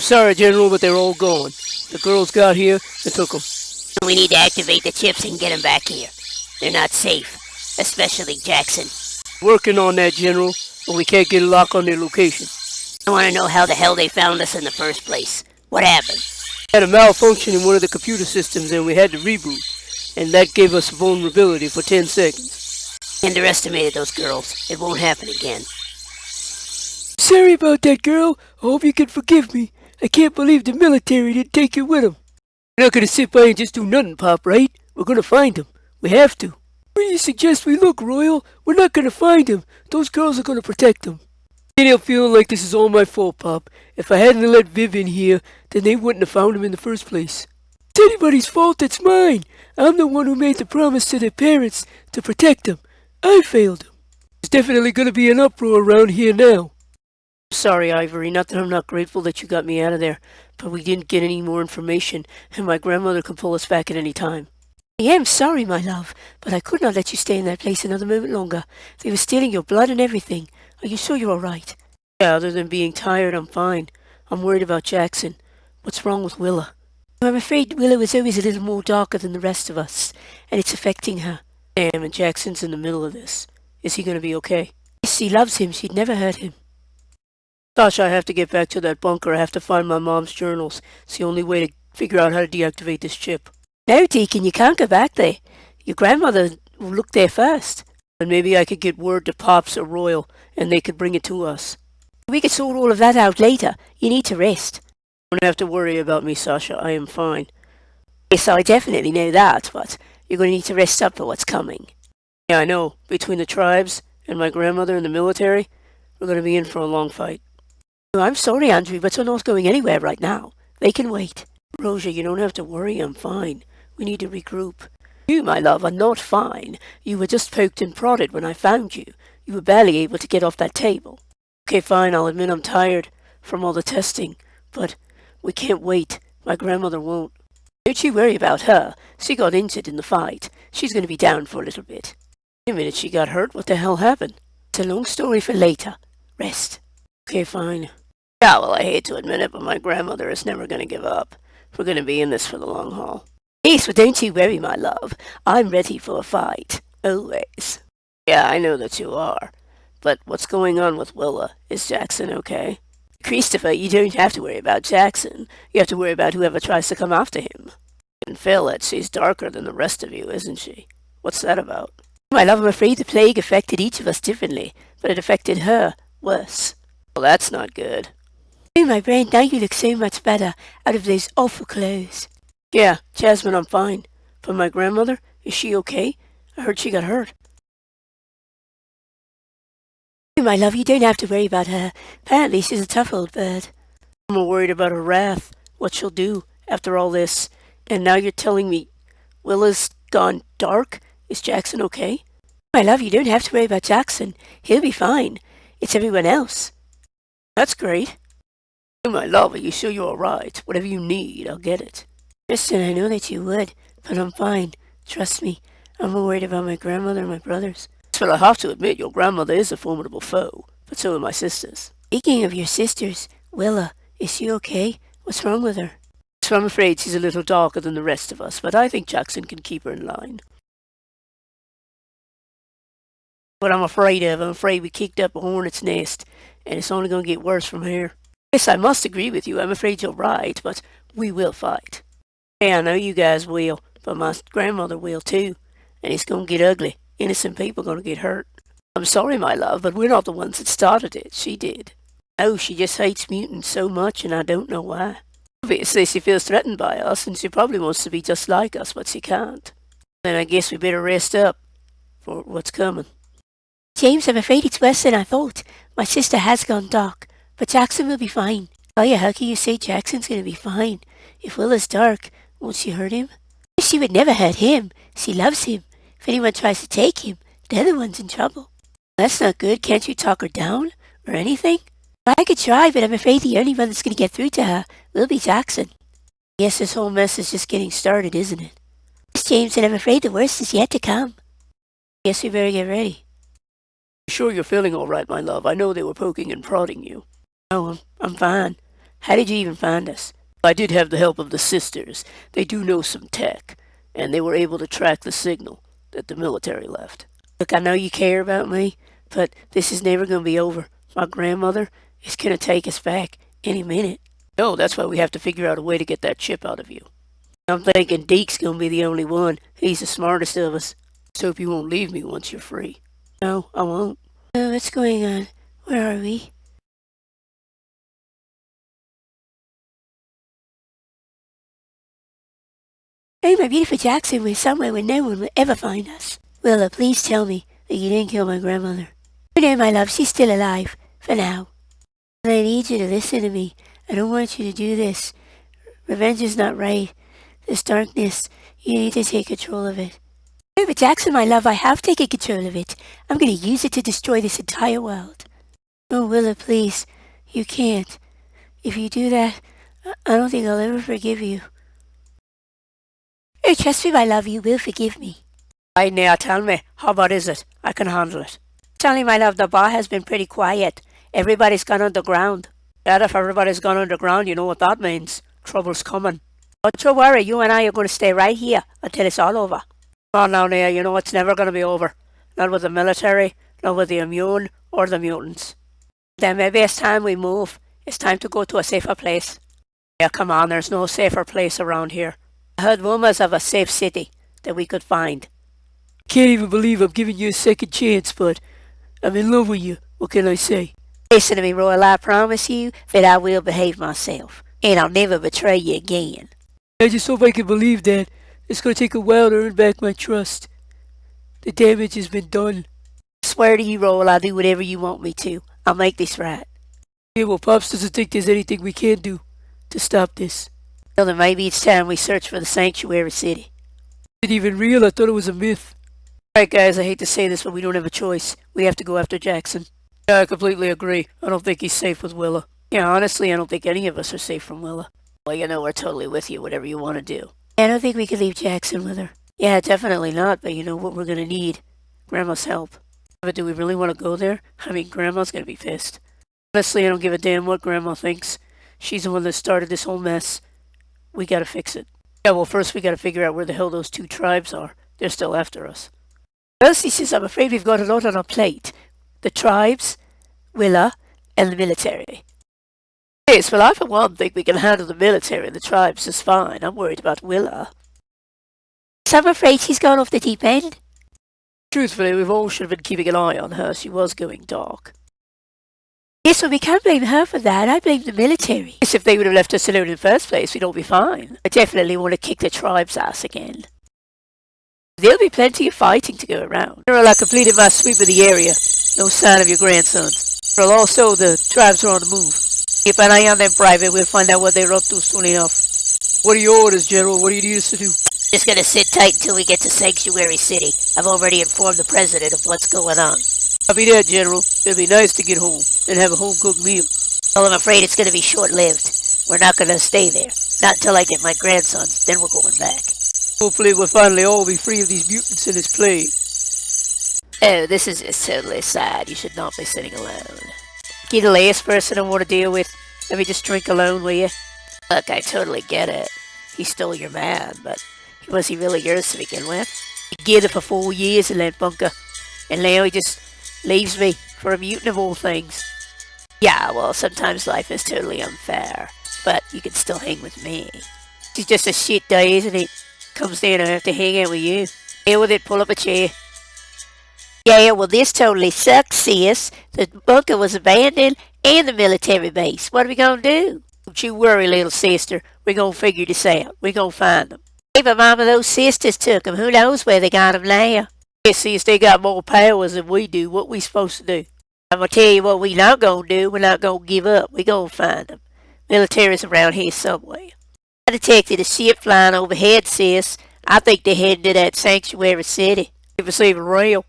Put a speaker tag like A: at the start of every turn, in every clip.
A: Sorry, General, but they're all gone. The girls got here and took them.
B: We need to activate the chips and get them back here. They're not safe, especially Jackson.
A: Working on that, General, but we can't get a lock on their location.
B: I want to know how the hell they found us in the first place. What happened?
A: Had a malfunction in one of the computer systems and we had to reboot, and that gave us a vulnerability for 10 seconds.
B: Underestimated those girls. It won't happen again.
A: Sorry about that, girl. I hope you can forgive me. I can't believe the military didn't take you with them. We're not gonna sit by and just do nothing, Pop, right? We're gonna find them. We have to. Where do you suggest we look, Royal? We're not gonna find them. Those girls are gonna protect them. I can't feel like this is all my fault, Pop. If I hadn't let Viv in here, then they wouldn't have found him in the first place. It's anybody's fault, it's mine. I'm the one who made the promise to their parents to protect them. I failed them. There's definitely gonna be an uproar around here now. Sorry, Ivory, not that I'm not grateful that you got me out of there, but we didn't get any more information, and my grandmother can pull us back at any time. I am sorry, my love, but I could not let you stay in that place another moment longer. They were stealing your blood and everything. Are you sure you're all right? Yeah, other than being tired, I'm fine. I'm worried about Jackson. What's wrong with Willa? I'm afraid Willa was always a little more darker than the rest of us, and it's affecting her. Damn, and Jackson's in the middle of this. Is he going to be okay? Yes, she loves him. She'd never hurt him. Sasha, I have to get back to that bunker. I have to find my mom's journals. It's the only way to figure out how to deactivate this chip. No, Deacon, you can't go back there. Your grandmother will look there first. And maybe I could get word to Pops or Royal, and they could bring it to us. We could sort all of that out later. You need to rest. Don't have to worry about me, Sasha. I am fine. Yes, I definitely know that, but you're going to need to rest up for what's coming. Yeah, I know. Between the tribes and my grandmother and the military, we're going to be in for a long fight. I'm sorry, Andrew, but we're not going anywhere right now. They can wait. Rosa, you don't have to worry. I'm fine. We need to regroup. You, my love, are not fine. You were just poked and prodded when I found you. You were barely able to get off that table. Okay, fine, I'll admit I'm tired from all the testing, but we can't wait. My grandmother won't. Don't you worry about her. She got injured in the fight. She's going to be down for a little bit. The minute she got hurt, what the hell happened? It's a long story for later. Rest. Okay, fine. Yeah, well, I hate to admit it, but my grandmother is never going to give up. We're going to be in this for the long haul. Yes, but don't you worry, my love. I'm ready for a fight. Always. Yeah, I know that you are. But what's going on with Willa? Is Jackson okay? Christopher, you don't have to worry about Jackson. You have to worry about whoever tries to come after him. You can feel it. She's darker than the rest of you, isn't she? What's that about? My love, I'm afraid the plague affected each of us differently, but it affected her worse. Well, that's not good. Oh, my brain, now you look so much better out of those awful clothes. Yeah, Jasmine, I'm fine. But my grandmother, is she okay? I heard she got hurt. Oh, my love, you don't have to worry about her. Apparently she's a tough old bird. I'm more worried about her wrath, what she'll do after all this. And now you're telling me Willa's gone dark? Is Jackson okay? My love, you don't have to worry about Jackson. He'll be fine. It's everyone else. That's great. Oh, my love, are you sure you're all right? Whatever you need, I'll get it. Tristan, I know that you would, but I'm fine. Trust me. I'm more worried about my grandmother and my brothers. Well, I have to admit, your grandmother is a formidable foe, but so are my sisters. Speaking of your sisters, Willa, is she okay? What's wrong with her? So I'm afraid she's a little darker than the rest of us, but I think Jackson can keep her in line. What I'm afraid we kicked up a hornet's nest, and it's only going to get worse from here. Yes, I must agree with you. I'm afraid you're right, but we will fight. Yeah, I know you guys will, but my grandmother will too, and it's going to get ugly. Innocent people are going to get hurt. I'm sorry, my love, but we're not the ones that started it. She did. Oh, she just hates mutants so much, and I don't know why. Obviously, she feels threatened by us, and she probably wants to be just like us, but she can't. Then I guess we better rest up for what's coming. James, I'm afraid it's worse than I thought. My sister has gone dark, but Jackson will be fine. Oh, how can you say Jackson's going to be fine? If Willa's dark, won't she hurt him? She would never hurt him. She loves him. If anyone tries to take him, they're the ones in trouble. That's not good. Can't you talk her down or anything? I could try, but I'm afraid the only one that's going to get through to her will be Jackson. Yes, this whole mess is just getting started, isn't it? Yes, James, and I'm afraid the worst is yet to come. Yes, we better get ready. Sure you're feeling all right, my love? I know they were poking and prodding you. Oh, I'm fine. How did you even find us? I did have the help of the sisters. They do know some tech, and they were able to track the signal that the military left. Look, I know you care about me, but this is never going to be over. My grandmother is going to take us back any minute. No, that's why we have to figure out a way to get that chip out of you. I'm thinking Deke's going to be the only one. He's the smartest of us. Just hope you won't leave me once you're free. No, I won't. What's going on? Where are we? Hey, my beautiful Jackson, we're somewhere where no one will ever find us. Willa, please tell me that you didn't kill my grandmother. You know, my love, she's still alive. For now. But I need you to listen to me. I don't want you to do this. Revenge is not right. This darkness, you need to take control of it. No, but Jackson, my love, I have taken control of it. I'm going to use it to destroy this entire world. Oh, Willa, please. You can't. If you do that, I don't think I'll ever forgive you. Oh, trust me, my love, you will forgive me. Right now, tell me, how about is it? I can handle it. Tell me, my love, the bar has been pretty quiet. Everybody's gone underground. Yeah, if everybody's gone underground, you know what that means. Trouble's coming. Don't you worry, you and I are going to stay right here until it's all over. Come on now, Nia, you know it's never going to be over. Not with the military, not with the immune, or the mutants. Then maybe it's time we move. It's time to go to a safer place. Yeah, come on, there's no safer place around here. I heard rumors of a safe city that we could find. Can't even believe I'm giving you a second chance, but I'm in love with you. What can I say? Listen to me, Royal. I promise you that I will behave myself, and I'll never betray you again. I just hope I can believe that. It's going to take a while to earn back my trust. The damage has been done. I swear to you, Royal, I'll do whatever you want me to. I'll make this right. Yeah, well, Pops doesn't think there's anything we can do to stop this. Well, then maybe it's time we search for the sanctuary city. Is it even real? I thought it was a myth. Alright guys, I hate to say this, but we don't have a choice. We have to go after Jackson. Yeah, I completely agree. I don't think he's safe with Willa. Yeah, honestly, I don't think any of us are safe from Willa. Well, you know, we're totally with you, whatever you want to do. Yeah, I don't think we can leave Jackson with her. Yeah, definitely not, but you know what we're going to need? Grandma's help. But do we really want to go there? I mean, Grandma's going to be pissed. Honestly, I don't give a damn what Grandma thinks. She's the one that started this whole mess. We gotta fix it. Yeah, well, first we gotta figure out where the hell those two tribes are. They're still after us. Well, he says, I'm afraid we've got a lot on our plate. The tribes, Willa, and the military. Yes, well, I for one think we can handle the military and the tribes just fine. I'm worried about Willa. So I'm afraid she's gone off the deep end. Truthfully, we've all should have been keeping an eye on her. She was going dark. Yes, well, we can't blame her for that. I blame the military. Yes, if they would have left us alone in the first place, we'd all be fine. I definitely want to kick the tribe's ass again. There'll be plenty of fighting to go around. General, I completed my sweep of the area. No sign of your grandsons. General, also, the tribes are on the move. Keep an eye on them, Private. We'll find out what they're up to soon enough. What are your orders, General? What do you need us to do?
B: Just gonna sit tight until we get to Sanctuary City. I've already informed the President of what's going on.
A: Copy that, General. It'll be nice to get home and have a home-cooked meal.
B: Well, I'm afraid it's gonna be short-lived. We're not gonna stay there. Not until I get my grandsons, then we're going back.
A: Hopefully we'll finally all be free of these mutants and this plague.
B: Oh, this is just totally sad. You should not be sitting alone. You're the last person I want to deal with. Let me just drink alone, will you? Look, I totally get it. He stole your man, but was he really yours to begin with? He gave it for 4 years in that bunker, and now he just leaves me for a mutant of all things. Yeah, well, sometimes life is totally unfair, but you can still hang with me. It's just a shit day, isn't it? Comes down to have to hang out with you. Deal with it, pull up a chair. Yeah, well, this totally sucks, sis. The bunker was abandoned and the military base. What are we gonna do? Don't you worry, little sister. We're gonna figure this out. We're gonna find them. Hey, but Mama, those sisters took them. Who knows where they got them now? Yeah, sis, they got more powers than we do. What we supposed to do? I'm gonna tell you what we not gonna do. We're not gonna give up. We gonna find them. Military's around here somewhere. I detected a ship flying overhead, sis. I think they're heading to that sanctuary city. If it's even real.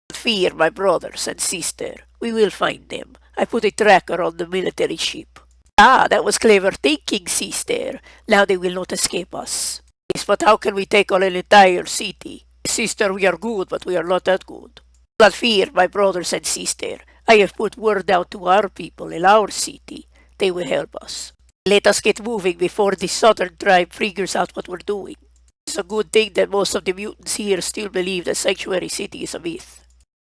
B: Don't fear, my brothers and sister. We will find them. I put a tracker on the military ship. Ah, that was clever thinking, sister. Now they will not escape us. Yes, but how can we take on an entire city? Sister, we are good, but we are not that good. Not fear, my brothers and sister. I have put word out to our people in our city. They will help us. Let us get moving before the southern tribe figures out what we're doing. It's a good thing that most of the mutants here still believe that Sanctuary City is a myth.